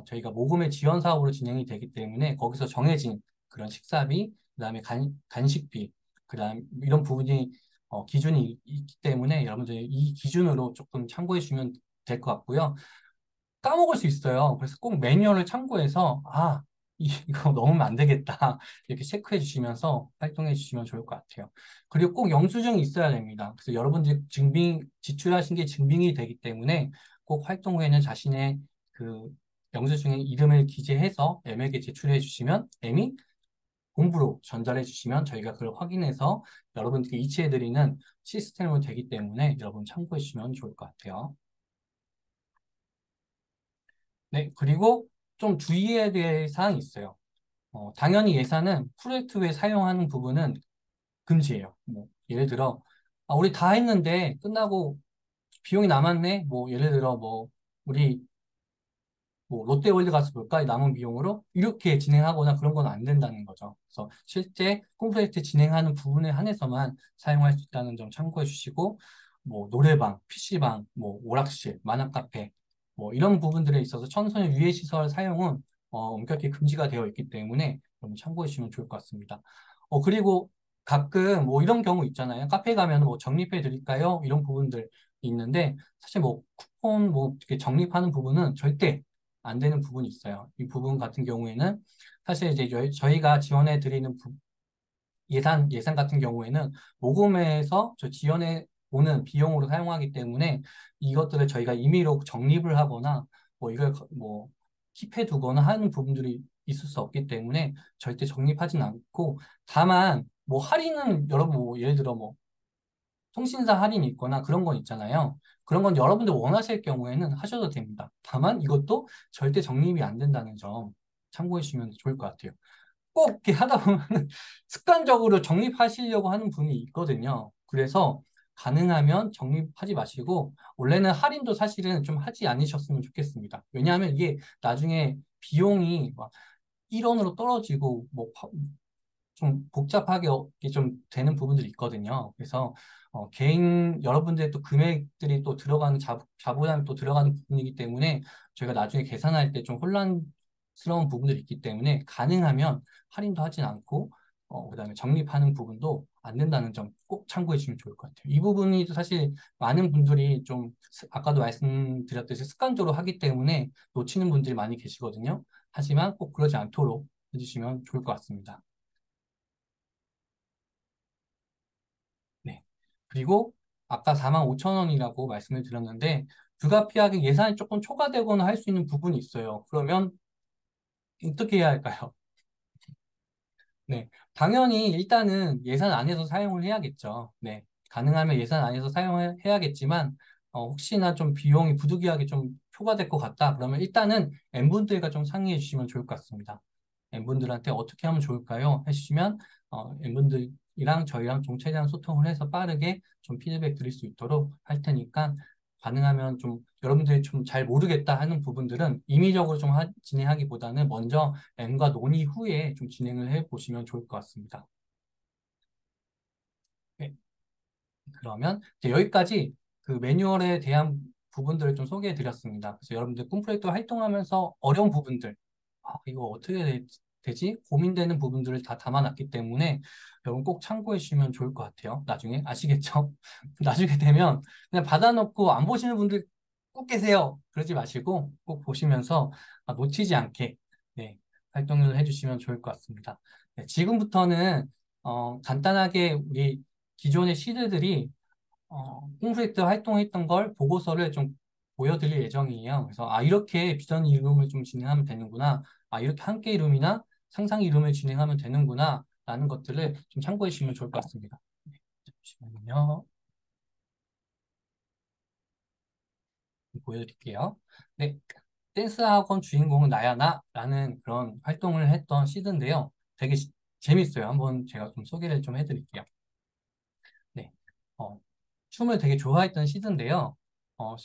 저희가 모금의 지원 사업으로 진행이 되기 때문에 거기서 정해진 그런 식사비, 그다음에 간식비, 그다음 이런 부분이 기준이 있기 때문에 여러분들 이 기준으로 조금 참고해 주시면 될 것 같고요. 까먹을 수 있어요. 그래서 꼭 매뉴얼을 참고해서 이거 넣으면 안 되겠다 이렇게 체크해 주시면서 활동해 주시면 좋을 것 같아요. 그리고 꼭 영수증이 있어야 됩니다. 그래서 여러분들이 지출하신 게 증빙이 되기 때문에 꼭 활동 후에는 자신의 그 영수증에 이름을 기재해서 M에게 제출해 주시면 M이 공부로 전달해 주시면 저희가 그걸 확인해서 여러분들께 이체해 드리는 시스템으로 되기 때문에 여러분 참고해 주시면 좋을 것 같아요. 네, 그리고 좀 주의해야 될 사항이 있어요. 당연히 예산은 프로젝트 후에 사용하는 부분은 금지예요. 뭐, 예를 들어, 우리 다 했는데 끝나고 비용이 남았네? 뭐, 예를 들어, 뭐, 우리 롯데월드 가서 볼까? 이 남은 비용으로 이렇게 진행하거나 그런 건 안 된다는 거죠. 그래서 실제 홈프로젝트 진행하는 부분에 한해서만 사용할 수 있다는 점 참고해 주시고, 뭐 노래방, PC방, 뭐 오락실, 만화카페, 뭐 이런 부분들에 있어서 청소년 유해 시설 사용은 엄격히 금지가 되어 있기 때문에 좀 참고해 주시면 좋을 것 같습니다. 그리고 가끔 뭐 이런 경우 있잖아요. 카페 가면 뭐 적립해 드릴까요? 이런 부분들 있는데 사실 뭐 쿠폰 뭐 이렇게 적립하는 부분은 절대 안 되는 부분이 있어요. 이 부분 같은 경우에는 사실 이제 저희가 지원해 드리는 예산 같은 경우에는 모금에서 저 지원해 오는 비용으로 사용하기 때문에 이것들을 저희가 임의로 적립을 하거나 뭐 이걸 뭐 킵해 두거나 하는 부분들이 있을 수 없기 때문에 절대 적립하진 않고 다만 뭐 할인은 여러분 뭐 예를 들어 뭐 통신사 할인이 있거나 그런 건 있잖아요. 그런 건 여러분들 원하실 경우에는 하셔도 됩니다. 다만 이것도 절대 적립이 안 된다는 점 참고해 주시면 좋을 것 같아요. 꼭 이렇게 하다 보면 습관적으로 적립하시려고 하는 분이 있거든요. 그래서 가능하면 적립하지 마시고 원래는 할인도 사실은 좀 하지 않으셨으면 좋겠습니다. 왜냐하면 이게 나중에 비용이 막 1원으로 떨어지고 뭐 좀 복잡하게 좀 되는 부분들이 있거든요. 그래서 개인 여러분들의 또 금액들이 또 들어가는 자부담이 또 들어가는 부분이기 때문에 저희가 나중에 계산할 때 좀 혼란스러운 부분들이 있기 때문에 가능하면 할인도 하진 않고 그다음에 적립하는 부분도 안 된다는 점 꼭 참고해 주시면 좋을 것 같아요. 이 부분이 사실 많은 분들이 좀 아까도 말씀드렸듯이 습관적으로 하기 때문에 놓치는 분들이 많이 계시거든요. 하지만 꼭 그러지 않도록 해주시면 좋을 것 같습니다. 네. 그리고 아까 45,000원이라고 말씀을 드렸는데 불가피하게 예산이 조금 초과되거나 할 수 있는 부분이 있어요. 그러면 어떻게 해야 할까요? 네. 당연히 일단은 예산 안에서 사용을 해야겠죠. 네. 가능하면 예산 안에서 사용을 해야겠지만 혹시나 좀 비용이 부득이하게 좀 초과될 것 같다. 그러면 일단은 N분들과 좀 상의해 주시면 좋을 것 같습니다. N분들한테 어떻게 하면 좋을까요? 해주시면 N분들이랑 저희랑 좀 최대한 소통을 해서 빠르게 좀 피드백 드릴 수 있도록 할 테니까 가능하면 좀 여러분들이 좀 잘 모르겠다 하는 부분들은 임의적으로 좀 진행하기보다는 먼저 N과 논의 후에 좀 진행을 해 보시면 좋을 것 같습니다. 네, 그러면 이제 여기까지 그 매뉴얼에 대한 부분들을 좀 소개해 드렸습니다. 그래서 여러분들 꿈 프로젝트 활동하면서 어려운 부분들, 이거 어떻게 되지? 고민되는 부분들을 다 담아놨기 때문에 여러분 꼭 참고해 주시면 좋을 것 같아요. 나중에 아시겠죠? 나중에 되면 그냥 받아놓고 안 보시는 분들 꼭 계세요. 그러지 마시고 꼭 보시면서 놓치지 않게 네, 활동을 해주시면 좋을 것 같습니다. 네, 지금부터는 간단하게 우리 기존의 시드들이 홈프로젝트 활동했던 걸 보고서를 좀 보여드릴 예정이에요. 그래서 이렇게 비전 이름을 좀 진행하면 되는구나. 이렇게 함께 이름이나 상상 이름을 진행하면 되는구나. 라는 것들을 좀 참고해 주시면 좋을 것 같습니다. 네, 잠시만요. 보여드릴게요. 네, 댄스 학원 주인공은 나야 나라는 그런 활동을 했던 시드인데요. 되게 재밌어요. 한번 제가 좀 소개를 좀 해드릴게요. 네, 춤을 되게 좋아했던 시드인데요. 어,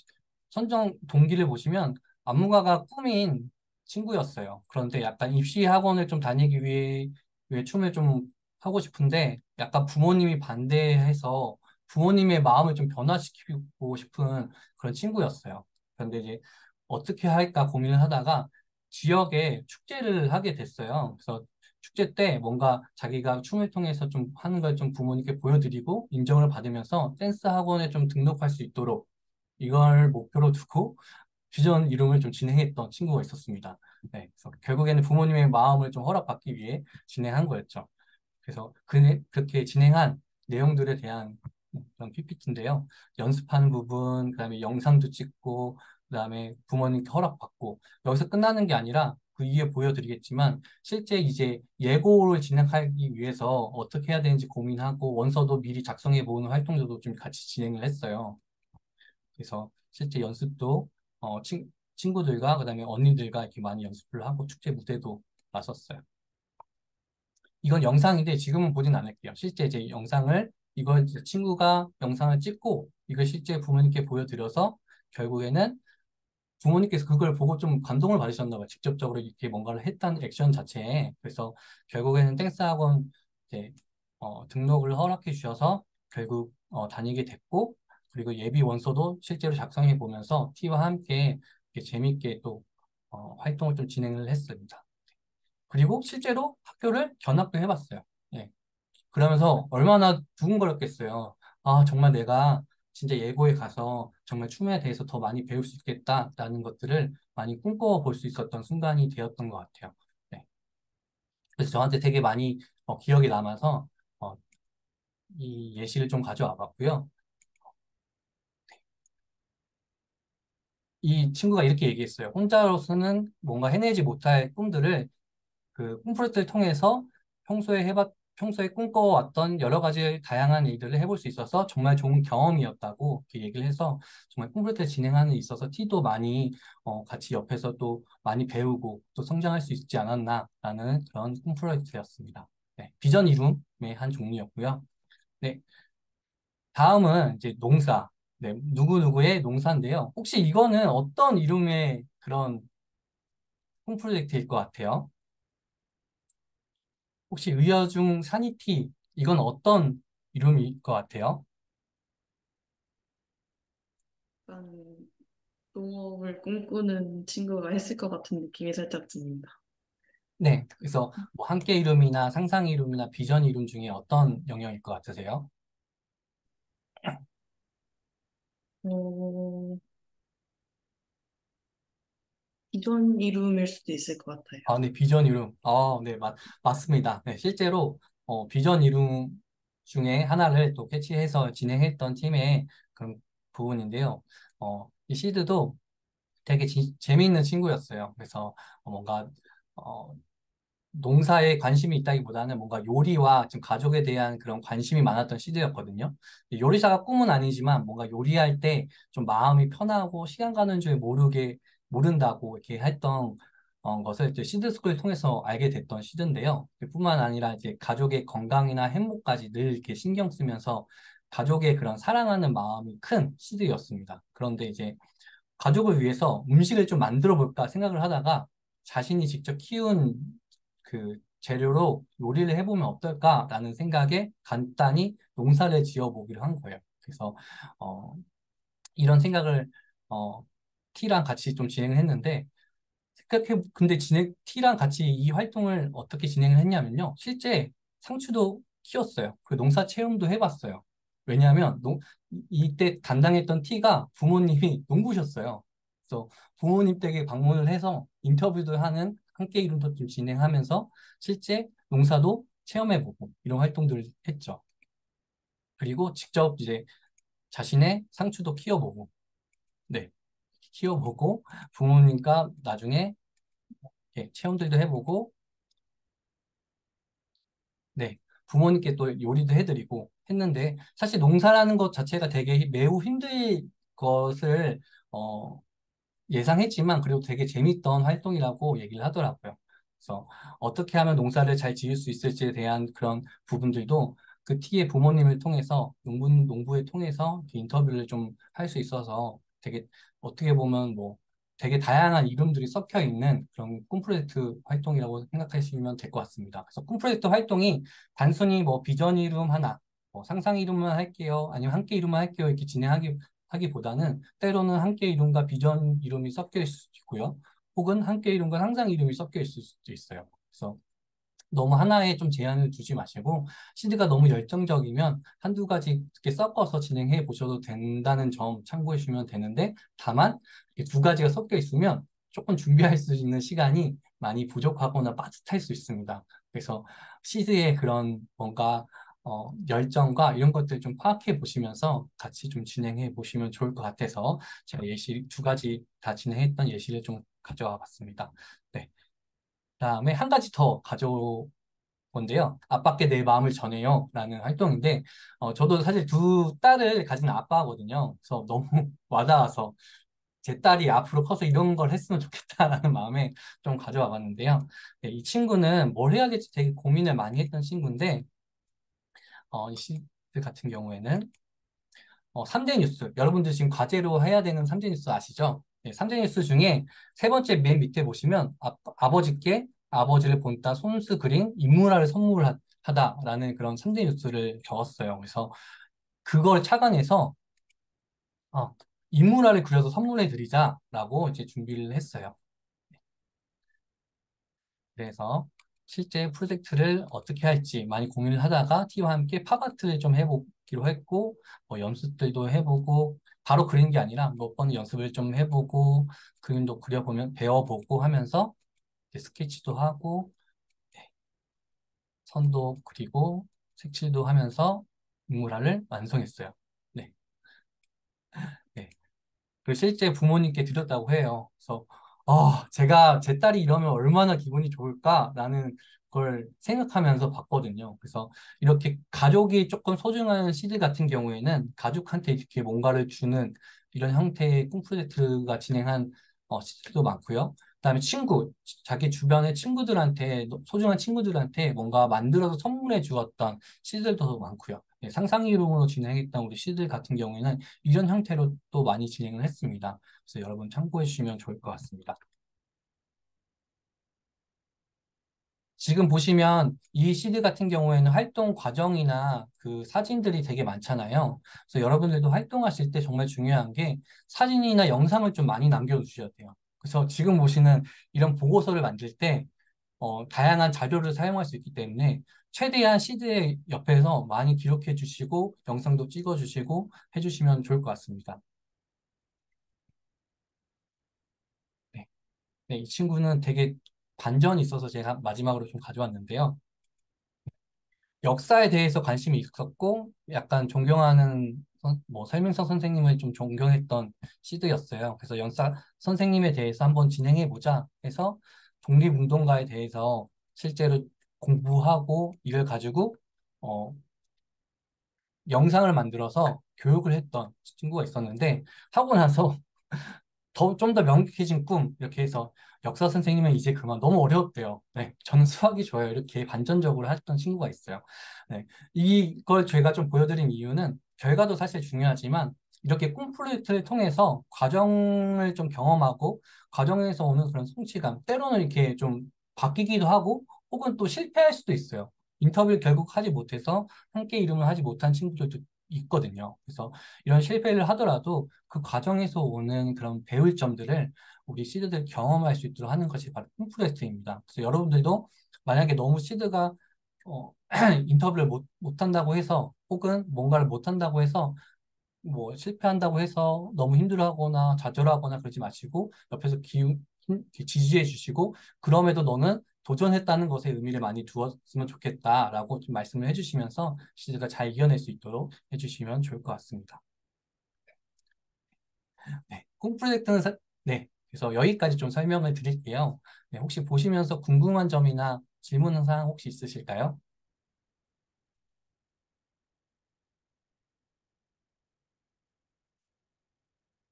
선정 동기를 보시면 안무가가 꿈인 친구였어요. 그런데 약간 입시 학원을 좀 다니기 위해 춤을 좀 하고 싶은데 약간 부모님이 반대해서 부모님의 마음을 좀 변화시키고 싶은 그런 친구였어요. 그런데 이제 어떻게 할까 고민을 하다가 지역에 축제를 하게 됐어요. 그래서 축제 때 뭔가 자기가 춤을 통해서 좀 하는 걸 좀 부모님께 보여드리고 인정을 받으면서 댄스 학원에 좀 등록할 수 있도록 이걸 목표로 두고 퓨전 이름을 좀 진행했던 친구가 있었습니다. 네, 그래서 결국에는 부모님의 마음을 좀 허락받기 위해 진행한 거였죠. 그래서 그렇게 진행한 내용들에 대한 그런 PPT인데요. 연습하는 부분, 그다음에 영상도 찍고, 그다음에 부모님께 허락받고, 여기서 끝나는 게 아니라 그 위에 보여드리겠지만, 실제 이제 예고를 진행하기 위해서 어떻게 해야 되는지 고민하고, 원서도 미리 작성해 보는 활동들도 좀 같이 진행을 했어요. 그래서 실제 연습도 친구들과 그다음에 언니들과 이렇게 많이 연습을 하고 축제 무대도 나섰어요. 이건 영상인데 지금은 보진 않을게요. 실제 이제 영상을 이걸 이제 친구가 영상을 찍고 이걸 실제 부모님께 보여드려서 결국에는 부모님께서 그걸 보고 좀 감동을 받으셨나 봐요. 직접적으로 이렇게 뭔가를 했다는 액션 자체에. 그래서 결국에는 댄스 학원 이제 등록을 허락해 주셔서 결국 다니게 됐고 그리고 예비 원서도 실제로 작성해 보면서 T와 함께 이렇게 재밌게 또 활동을 좀 진행을 했습니다. 그리고 실제로 학교를 견학도 해봤어요. 예. 그러면서 얼마나 두근거렸겠어요. 아, 정말 내가 진짜 예고에 가서 정말 춤에 대해서 더 많이 배울 수 있겠다라는 것들을 많이 꿈꿔 볼 수 있었던 순간이 되었던 것 같아요. 네. 그래서 저한테 되게 많이 기억에 남아서 어, 이 예시를 좀 가져와 봤고요. 이 친구가 이렇게 얘기했어요. 혼자로서는 뭔가 해내지 못할 꿈들을 그 꿈프로젝트를 통해서 평소에 꿈꿔왔던 여러 가지 다양한 일들을 해볼 수 있어서 정말 좋은 경험이었다고 이렇게 얘기를 해서 정말 꿈프로젝트를 진행하는 데 있어서 티도 많이 같이 옆에서 또 많이 배우고 또 성장할 수 있지 않았나라는 그런 꿈프로젝트였습니다. 네, 비전 이룸의 한 종류였고요. 네, 다음은 이제 농사. 네, 누구누구의 농사인데요. 혹시 이거는 어떤 이름의 그런 꿈프로젝트일 것 같아요? 혹시 의여중 사니티 이건 어떤 이름일 것 같아요? 약간 농업을 꿈꾸는 친구가 했을 것 같은 느낌이 살짝 듭니다. 네, 그래서 뭐 함께 이름이나 상상 이름이나 비전 이름 중에 어떤 영역일 것 같으세요? 어, 기존 이름일 수도 있을 것 같아요. 아, 네, 비전 이름. 네, 맞습니다. 네, 실제로 비전 이름 중에 하나를 또 캐치해서 진행했던 팀의 그런 부분인데요. 이 시드도 되게 재미있는 친구였어요. 그래서 뭔가 어, 농사에 관심이 있다기보다는 뭔가 요리와 좀 가족에 대한 그런 관심이 많았던 시대였거든요. 요리사가 꿈은 아니지만 뭔가 요리할 때 좀 마음이 편하고 시간 가는 줄 모른다고 이렇게 했던 것을 이제 시드스쿨을 통해서 알게 됐던 시드인데요. 뿐만 아니라 이제 가족의 건강이나 행복까지 늘 이렇게 신경 쓰면서 가족의 그런 사랑하는 마음이 큰 시드였습니다. 그런데 이제 가족을 위해서 음식을 좀 만들어 볼까 생각을 하다가 자신이 직접 키운 그 재료로 요리를 해보면 어떨까라는 생각에 간단히 농사를 지어보기로 한 거예요. 그래서 어, 이런 생각을 어, T랑 같이 좀 진행을 했는데 근데 T랑 같이 이 활동을 어떻게 진행을 했냐면요. 실제 상추도 키웠어요. 그 농사 체험도 해봤어요. 왜냐하면 이때 담당했던 T가 부모님이 농부셨어요. 그래서 부모님 댁에 방문을 해서 인터뷰도 하는 함께 이름도 좀 진행하면서 실제 농사도 체험해보고 이런 활동들을 했죠. 그리고 직접 이제 자신의 상추도 키워보고, 네, 키워보고 부모님과 나중에 체험들도 해보고, 네, 부모님께 또 요리도 해드리고 했는데 사실 농사라는 것 자체가 되게 매우 힘들 것을 어, 예상했지만 그래도 되게 재밌던 활동이라고 얘기를 하더라고요. 그래서 어떻게 하면 농사를 잘 지을 수 있을지에 대한 그런 부분들도 그 T의 부모님을 통해서 농부를 통해서 이렇게 인터뷰를 좀 할 수 있어서 되게 어떻게 보면 뭐 되게 다양한 이름들이 섞여 있는 그런 꿈프로젝트 활동이라고 생각하시면 될 것 같습니다. 그래서 꿈프로젝트 활동이 단순히 뭐 비전 이름 하나 상상 이론만 할게요. 아니면 함께 이론만 할게요. 이렇게 하기보다는 때로는 함께 이론과 비전 이론이 섞여 있을 수도 있고요. 혹은 함께 이론과 상상 이론이 섞여 있을 수도 있어요. 그래서 너무 하나에 좀 제한을 두지 마시고 시드가 너무 열정적이면 한두 가지 이렇게 섞어서 진행해 보셔도 된다는 점 참고해 주시면 되는데 다만 이렇게 두 가지가 섞여 있으면 조금 준비할 수 있는 시간이 많이 부족하거나 빠듯할 수 있습니다. 그래서 시드의 그런 뭔가 열정과 이런 것들 좀 파악해 보시면서 같이 좀 진행해 보시면 좋을 것 같아서 제가 예시 두 가지 다 진행했던 예시를 좀 가져와 봤습니다. 네. 그다음에 한 가지 더 가져올 건데요. 아빠께 내 마음을 전해요 라는 활동인데 저도 사실 두 딸을 가진 아빠거든요. 그래서 너무 와닿아서 제 딸이 앞으로 커서 이런 걸 했으면 좋겠다라는 마음에 좀 가져와 봤는데요. 네, 이 친구는 뭘 해야 될지 되게 고민을 많이 했던 친구인데 이 시드 같은 경우에는 3대 뉴스, 여러분들 지금 과제로 해야 되는 3대 뉴스 아시죠? 네, 3대 뉴스 중에 세 번째 맨 밑에 보시면 아버지께 아버지를 본따 손수 그린 인물화를 선물하다라는 그런 3대 뉴스를 적었어요. 그래서 그걸 착안해서 인물화를 그려서 선물해 드리자라고 이제 준비를 했어요. 그래서 실제 프로젝트를 어떻게 할지 많이 고민을 하다가 T와 함께 팝아트를 좀 해보기로 했고 연습들도 해보고 바로 그리는 게 아니라 몇 번 연습을 좀 해보고 그림도 그려보면 배워보고 하면서 이제 스케치도 하고 네, 선도 그리고 색칠도 하면서 인물화를 완성했어요. 네. 네. 그 실제 부모님께 드렸다고 해요. 그래서 제가 제 딸이 이러면 얼마나 기분이 좋을까라는 걸 생각하면서 봤거든요. 그래서 이렇게 가족이 조금 소중한 시들 같은 경우에는 가족한테 이렇게 뭔가를 주는 이런 형태의 꿈 프로젝트가 진행한 시들도 많고요. 그다음에 자기 주변의 친구들한테 소중한 친구들한테 뭔가 만들어서 선물해 주었던 시들도 많고요. 네, 상상 이론으로 진행했던 우리 시들 같은 경우에는 이런 형태로 또 많이 진행을 했습니다. 그래서 여러분 참고해 주시면 좋을 것 같습니다. 지금 보시면 이 CD 같은 경우에는 활동 과정이나 그 사진들이 되게 많잖아요. 그래서 여러분들도 활동하실 때 정말 중요한 게 사진이나 영상을 좀 많이 남겨주셔야 돼요. 그래서 지금 보시는 이런 보고서를 만들 때 다양한 자료를 사용할 수 있기 때문에 최대한 시드의 옆에서 많이 기록해 주시고 영상도 찍어 주시고 해주시면 좋을 것 같습니다. 네. 네, 이 친구는 되게 반전이 있어서 제가 마지막으로 좀 가져왔는데요. 역사에 대해서 관심이 있었고 약간 존경하는 설명서 선생님을 좀 존경했던 시드였어요. 그래서 역사 선생님에 대해서 한번 진행해 보자 해서 독립운동가에 대해서 실제로 공부하고 이걸 가지고 어, 영상을 만들어서 교육을 했던 친구가 있었는데 하고 나서 좀 더 명확해진 꿈 이렇게 해서 역사 선생님은 이제 그만 너무 어려웠대요. 네, 저는 수학이 좋아요. 이렇게 반전적으로 했던 친구가 있어요. 네, 이걸 제가 좀 보여드린 이유는 결과도 사실 중요하지만 이렇게 꿈 프로젝트를 통해서 과정을 좀 경험하고 과정에서 오는 그런 성취감 때로는 이렇게 좀 바뀌기도 하고 혹은 또 실패할 수도 있어요. 인터뷰를 결국 하지 못해서 함께 이름을 하지 못한 친구들도 있거든요. 그래서 이런 실패를 하더라도 그 과정에서 오는 그런 배울 점들을 우리 시드들 경험할 수 있도록 하는 것이 바로 홈프레스트입니다. 그래서 여러분들도 만약에 너무 시드가 인터뷰를 못한다고 해서 혹은 뭔가를 못한다고 해서 뭐 실패한다고 해서 너무 힘들어하거나 좌절하거나 그러지 마시고 옆에서 지지해 주시고 그럼에도 너는 도전했다는 것에 의미를 많이 두었으면 좋겠다라고 좀 말씀을 해주시면서 시드가 잘 이겨낼 수 있도록 해주시면 좋을 것 같습니다. 네, 꿈 프로젝트는 네, 그래서 여기까지 좀 설명을 드릴게요. 네, 혹시 보시면서 궁금한 점이나 질문 사항 혹시 있으실까요?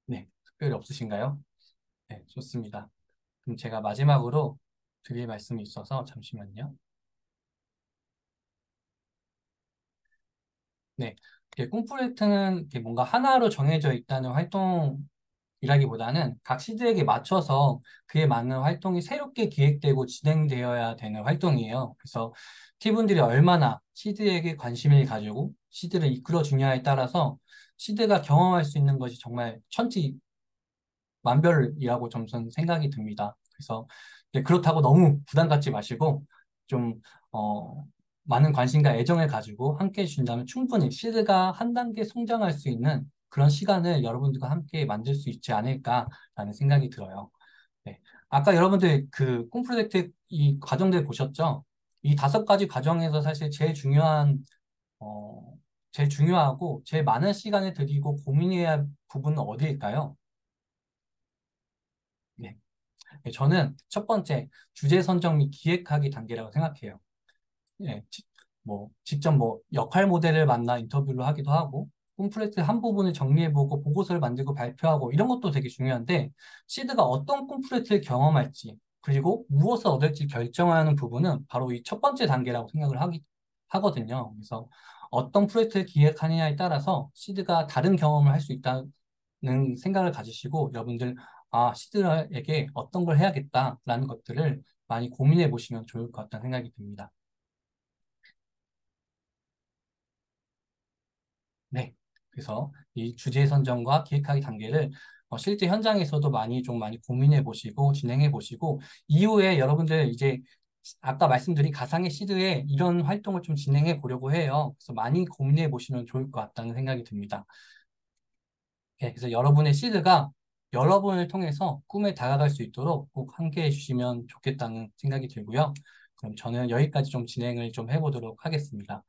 네, 특별히 없으신가요? 네, 좋습니다. 그럼 제가 마지막으로 드릴 말씀이 있어서 잠시만요. 네, 꿈 프로젝트는 이렇게 뭔가 하나로 정해져 있다는 활동이라기보다는 각 시드에게 맞춰서 그에 맞는 활동이 새롭게 기획되고 진행되어야 되는 활동이에요. 그래서 팀원들이 얼마나 시드에게 관심을 가지고 시드를 이끌어 주냐에 따라서 시드가 경험할 수 있는 것이 정말 만별이라고 좀 저는 생각이 듭니다. 그래서 그렇다고 너무 부담 갖지 마시고 좀 어, 많은 관심과 애정을 가지고 함께 해주신다면 충분히 시드가 한 단계 성장할 수 있는 그런 시간을 여러분들과 함께 만들 수 있지 않을까라는 생각이 들어요. 네. 아까 여러분들 그 꿈 프로젝트 이 과정들 보셨죠? 이 5가지 과정에서 사실 어, 제일 중요하고 제일 많은 시간을 들이고 고민해야 할 부분은 어디일까요? 네. 저는 첫 번째 주제 선정 및 기획하기 단계라고 생각해요. 예, 직접 역할 모델을 만나 인터뷰를 하기도 하고, 콘프레트 한 부분을 정리해보고 보고서를 만들고 발표하고 이런 것도 되게 중요한데, 시드가 어떤 콘프레트를 경험할지, 그리고 무엇을 얻을지 결정하는 부분은 바로 이 첫 번째 단계라고 생각을 하거든요. 그래서 어떤 프로젝트를 기획하느냐에 따라서 시드가 다른 경험을 할 수 있다는 생각을 가지시고, 여러분들, 시드에게 어떤 걸 해야겠다라는 것들을 많이 고민해 보시면 좋을 것 같다는 생각이 듭니다. 네. 그래서 이 주제 선정과 기획하기 단계를 실제 현장에서도 많이 고민해 보시고 진행해 보시고 이후에 여러분들 이제 아까 말씀드린 가상의 시드에 이런 활동을 좀 진행해 보려고 해요. 그래서 많이 고민해 보시면 좋을 것 같다는 생각이 듭니다. 네, 그래서 여러분의 시드가 여러분을 통해서 꿈에 다가갈 수 있도록 꼭 함께 해주시면 좋겠다는 생각이 들고요. 그럼 저는 여기까지 좀 진행을 좀 해보도록 하겠습니다.